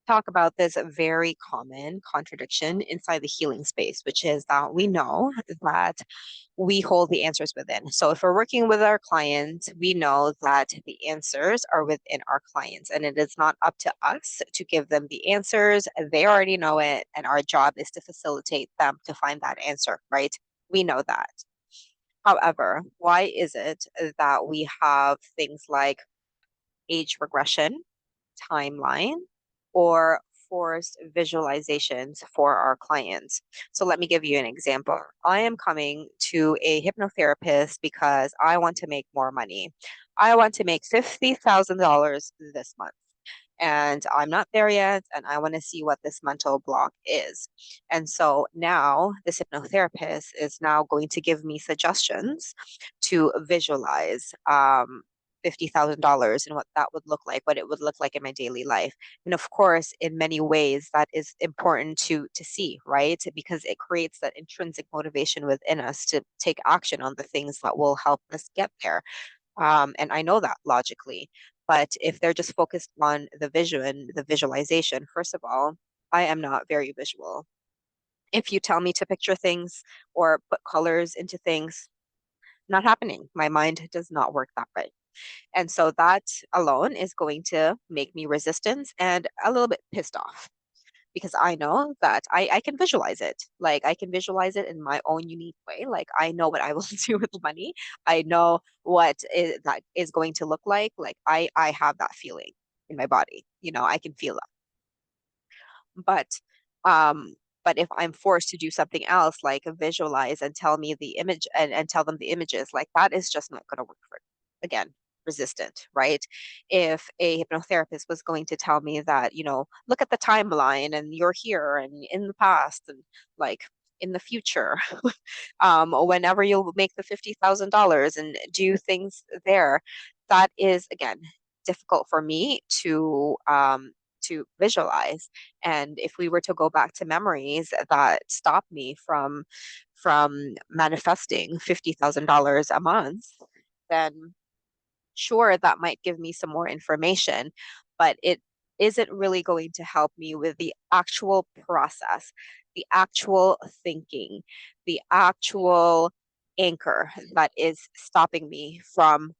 talk about this very common contradiction inside the healing space, which is that we know that we hold the answers within. So if we're working with our clients, we know that the answers are within our clients, and it is not up to us to give them the answers. They already know it, and our job is to facilitate them to find that answer, right? We know that. However, why is it that we have things like age regression, timeline, or forced visualizations for our clients? So let me give you an example. I am coming to a hypnotherapist because I want to make more money. I want to make $50,000 this month. And I'm not there yet, and I want to see what this mental block is. And so now this hypnotherapist is now going to give me suggestions to visualize $50,000 and what that would look like, what it would look like in my daily life. And of course, in many ways, that is important to see, right? Because it creates that intrinsic motivation within us to take action on the things that will help us get there. And I know that logically. But if they're just focused on the vision, the visualization, first of all, I am not very visual. If you tell me to picture things or put colors into things, not happening. My mind does not work that way. And so that alone is going to make me resistant and a little bit pissed off because I know that I can visualize it. Like I can visualize it in my own unique way. Like I know what I will do with the money. I know that is going to look like. Like I have that feeling in my body. I can feel that. But um, but if I'm forced to do something else, like visualize and tell me the image and tell them the images, like that is just not going to work for me. Again, resistant, right? If a hypnotherapist was going to tell me that, look at the timeline and you're here and in the past and like in the future, whenever you'll make the $50,000 and do things there, that is again difficult for me to visualize. And if we were to go back to memories that stop me from manifesting $50,000 a month, then sure, that might give me some more information, but it isn't really going to help me with the actual process, the actual thinking, the actual anchor that is stopping me from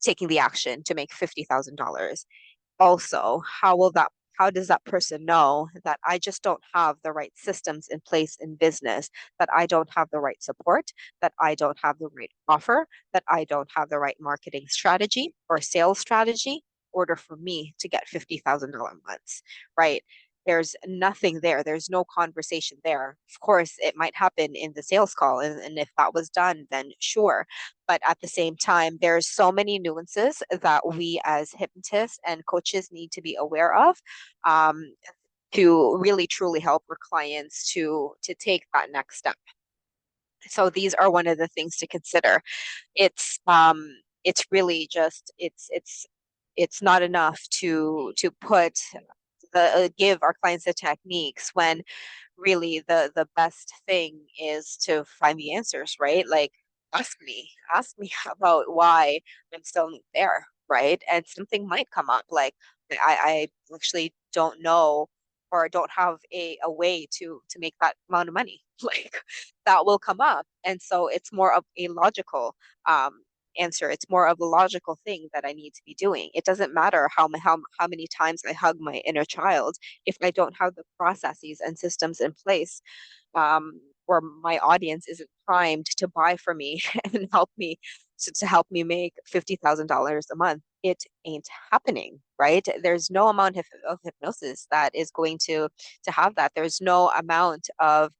taking the action to make $50,000. Also, how does that person know that I just don't have the right systems in place in business, that I don't have the right support, that I don't have the right offer, that I don't have the right marketing strategy or sales strategy in order for me to get $50,000 months, right? There's nothing there. There's no conversation there. Of course, it might happen in the sales call. And if that was done, then sure. But at the same time, there's so many nuances that we as hypnotists and coaches need to be aware of, um, to really truly help our clients to take that next step. So these are one of the things to consider. It's really just it's not enough to put give our clients the techniques when really the best thing is to find the answers, right? Like ask me about why I'm still not there, right? And something might come up like I actually don't know or don't have a way to make that amount of money. Like that will come up. And so it's more of a logical answer. It's more of a logical thing that I need to be doing. It doesn't matter how many times I hug my inner child if I don't have the processes and systems in place, or my audience isn't primed to buy for me and help me to help me make $50,000 a month. It ain't happening, right? There's no amount of hypnosis that is going to have that. There's no amount of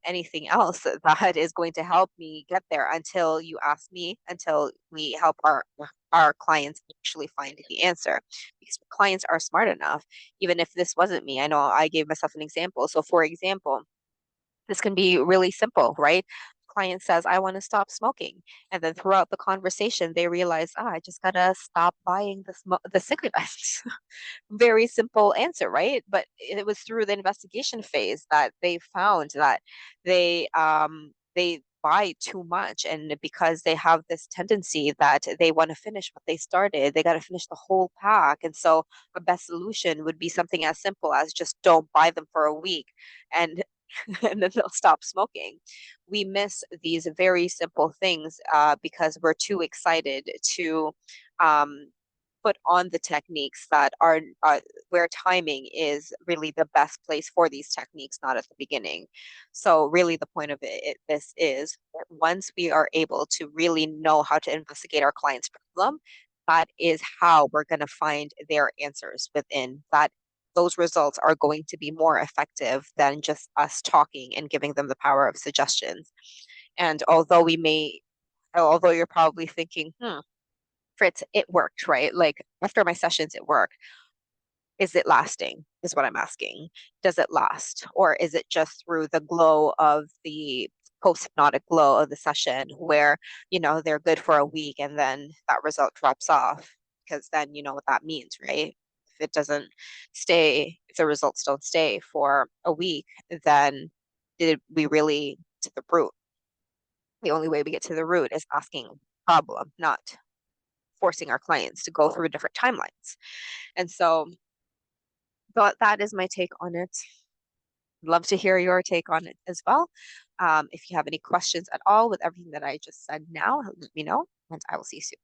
anything else that is going to help me get there until you ask me, until we help our clients actually find the answer. Because clients are smart enough, even if this wasn't me. I know I gave myself an example. So, for example, this can be really simple, right? Client says, I want to stop smoking. And then throughout the conversation, they realize, I just gotta stop buying the cigarettes. Very simple answer, right? But it was through the investigation phase that they found that they buy too much, and because they have this tendency that they want to finish what they started, they got to finish the whole pack. And so a best solution would be something as simple as just don't buy them for a week, and and then they'll stop smoking. We miss these very simple things because we're too excited to um, put on the techniques that are where timing is really the best place for these techniques, not at the beginning. So really the point of this is that once we are able to really know how to investigate our client's problem, that is how we're going to find their answers within that. Those results are going to be more effective than just us talking and giving them the power of suggestions. And although you're probably thinking, Fritz, it worked, right? Like after my sessions, it worked. Is it lasting? Is what I'm asking. Does it last? Or is it just through the glow of the post-hypnotic glow of the session where, they're good for a week and then that result drops off? Because then you know what that means, right? If the results don't stay for a week, then did we really to the root? The only way we get to the root is asking problem, not forcing our clients to go through different timelines. And so that is my take on it. Love to hear your take on it as well. If you have any questions at all with everything that I just said now, let me know, and I will see you soon.